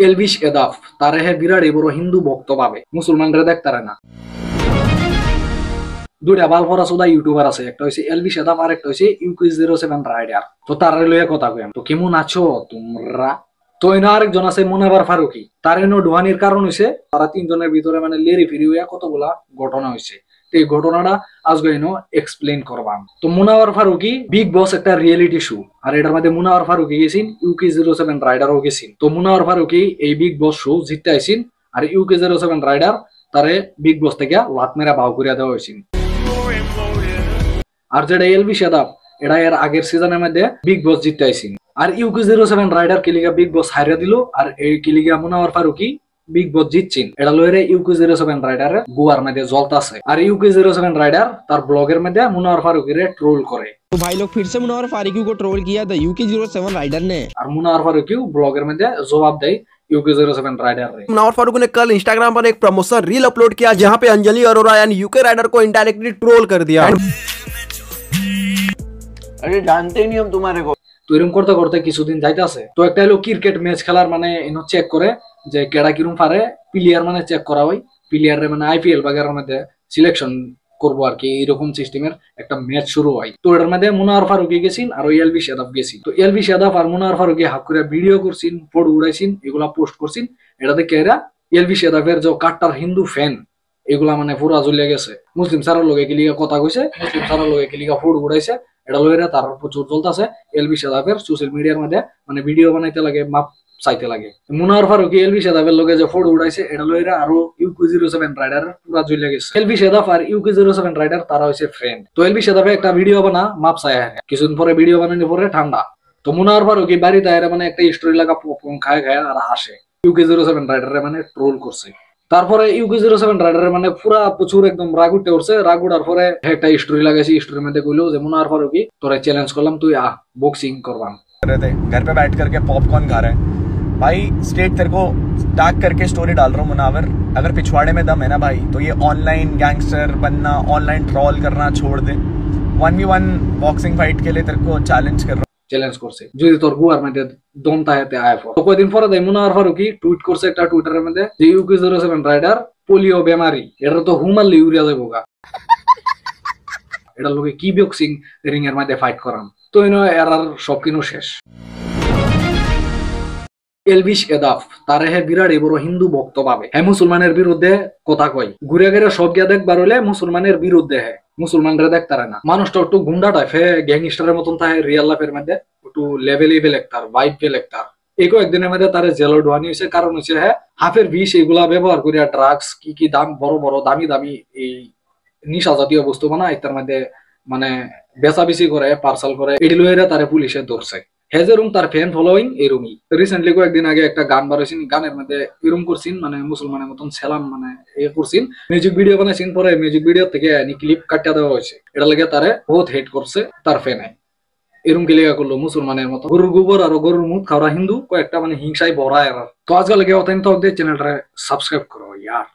এলভিশ এদাফ তারে হে বিরাট বড় হিন্দু ভক্ত পাবে, মুসলমানরা দেখতারে না। দুইটা বাল পড়া সুদা ইউটিউবার আছে, একটা হইছে এলভিশ এদাফ আর একটা হইছে UK07 রাইডার। তো তারে লইয়া কথা কইম। তো কেমন আছো তোমরা? তো এনে আরেকজন আছে মুনাবার ফারুকি, তার এনে ডুহানির কারণ হইছে তারা তিনজনের ভিতরে মানে লেরি ফিরি হইয়া কতগুলা ঘটনা হইছে। এই ঘটনাটা আজকে এনো এক্সপ্লেন করবাম। তো মুনাওয়ার ফারুকি বিগ বস একটা রিয়েলিটি শো, আর এটার মধ্যে মুনাওয়ার ফারুকি গেছিন, UK07 রাইডারও গেছিন। তো মুনাওয়ার ফারুকি এই বিগ বস শো জিততে আইসিন, আর UK07 রাইডার তারে বিগ বস থেকে লাত মেরা বাউ করিয়া দেওয়া হয়েছিল। আর যেটা এলভিশ এদাফ এটা এর আগের সিজনের মধ্যে বিগ বস জিততে আইসিন। আর UK07 রাইডার কিলিগা বিগ বস হারিয়ে দিল, আর এই কিলিগা মুনাওয়ার ফারুকি বিগ বস জিতছেন। এটা লইরে UK07 রাইডার গোয়ার মধ্যে জ্বলতাছে। আর UK07 রাইডার তার ব্লগের মধ্যে মুনাওয়ার ফারুকিরে ট্রোল করে। तो भाई लोग फिर से मुनव्वर फारूकी को ट्रोल किया था UK07 राइडर ने, আর মুনাওয়ার ফারুকি ব্লগের মধ্যে জবাব দেয় UK07 राइडर रे। मुनव्वर फारूकी ने कल इंस्टाग्राम पर एक प्रमोशन रील अपलोड किया जहां पे अंजलि अरोरा यानी UK राइडर को इनडायरेक्टली ट्रोल कर दिया। अरे जानते ही नहीं हम तुम्हारे को। তো এরকম করতে করতে কিছুদিন যাইতাছে। তো একটা হলো ক্রিকেট ম্যাচ খেলার মানে এনো চেক করে যে কেডা কিরম পারে, প্লেয়ার মানে চেক করা হয়, প্লেয়ারে মানে IPL বাগের মধ্যে সিলেকশন করবো আর কি, এরকম সিস্টেমের একটা ম্যাচ শুরু হয়। তো এটার মধ্যে মুনাওয়ার ফারুকি গেছিন আর এলভিশ এদাফ গেছিন। তো এলভিশ এদাফ আর মুনাওয়ার ফারুকি হাক করে ভিডিও করছিন, ফটো উড়াইছিন, এগুলা পোস্ট করছিন। এটা দেখে এরা এলভিশ এদাফের যে কাট্টার হিন্দু ফ্যান এগুলা মানে পুরা জ্বলিয়ে গেছে। মুসলিম সারার লোকে কিলিগা কথা কইছে, মুসলিম সারার লোকে কিলিগা ফটো উড়াইছে, এটা লইরা তার প্রচুর চলতেছে। এলভিশ এদাফের সোশ্যাল মিডিয়ার মধ্যে মানে ভিডিও বানাইতে লাগে, মাপ চাইতে লাগে। মুনাওয়ার ফারুকি এলভিশ এদাফের লোকে যে ফটো উড়াইছে এটা লইরা আরো UK07 রাইডার পুরা জ্বলে গেছে। এলভিশ এদাফ আর UK07 রাইডার তারা হইছে ফ্রেন্ড। তো এলভিশ এদাফে একটা ভিডিও বানা মাপ চাই, কিছুদিন পরে ভিডিও বানানোর পরে ঠান্ডা। তো মুনাওয়ার ফারুকি বাড়িতে আইরা মানে একটা স্টোরি লাগা পপকর্ন খায় খায় আর আসে, UK07 রাইডারে মানে ট্রোল করছে। তারপরে UK07 রাইডারে মানে পুরা প্রচুর একদম রাগ উঠতে উঠছে। রাগ উঠার পরে একটা স্টোরি লাগাইছি, স্টোরির মধ্যে কইলো যে মুনাওয়ার ফারুকি তোরে চ্যালেঞ্জ করলাম, তুই বক্সিং করবাম। घर पे बैठ करके पॉपकॉर्न खा रहे हैं भाई, स्टेट तेरे को टैग करके स्टोरी डाल रहा हूँ मुनावर, अगर पिछवाड़े में दम है ना भाई तो ये ऑनलाइन गैंगस्टर बनना, ऑनलाइन ट्रोल करना छोड़ दे। 1v1 बॉक्सिंग फाइट के लिए तेरे को चैलेंज कर रहा हूँ। চ্যালেঞ্জ করছে যদি তোর গুয়ার মধ্যে দম তাহেতে আয়। তো কয়দিন পরে দেয় মুনাওয়ার ফারুকি টুইট করছে একটা টুইটারের মধ্যে যে UK07 রাইডার পোলিও বেমারি, এটা তো হুমারলে ইউরিয়া যাবো গা, এটা লোকে কি বক্সিং রিং এর মধ্যে ফাইট করাম। তো এরার সব কিনো শেষ। এলভিশ এদাফ তারে হে বিরাট বড় হিন্দু ভক্ত পাবে, হ্যাঁ মুসলমানের বিরুদ্ধে কথা কয়, ঘুরে ঘুরে সব গিয়া দেখবার হলে মুসলমানের বিরুদ্ধে, হ্যাঁ মুসলমানরা দেখতারে না। মানুষটা একটু গুন্ডা টাইপ, হ্যাঁ গ্যাংস্টারের মতন থাকে রিয়েল লাইফের মধ্যে, একটু লেভেল একটার ভাইব একটার। এই কয়েকদিনের মধ্যে তারে জেল ঢোয়ানি হয়েছে, কারণ হচ্ছে হ্যাঁ হাফের বিষ এগুলা ব্যবহার করিয়া ড্রাগস কি দাম বড় বড় দামি দামি এই নিশা জাতীয় বস্তু বানায়, তার মধ্যে মানে বেচাবেচি করে, পার্সাল করে, এটি লইরা তারে পুলিশে ধরছে। হেজেরুম তার ফ্যান ফলোইং এরুমই। রিসেন্টলি কয়েকদিন আগে একটা গান বানাইছেন, গানের মধ্যে এরুম করছেন মানে মুসলমানের মতন সেলাম মানে করছেন, মিউজিক ভিডিও বানাইছেন, পরে মিউজিক ভিডিও থেকে ক্লিপ কাটিয়ে দেওয়া হয়েছে। এটা লাগে তারে বহুত হেট করছে তার ফ্যানে। এরুম কি লেগা করলো মুসলমানের মতো গরুর গোবর আর গরুর মুখ খাওয়া হিন্দু কয়েকটা মানে হিংসায় ভরা। তো আজকাল লেগে অত্যন্ত চ্যানেলটা সাবস্ক্রাইব করো ইয়ার।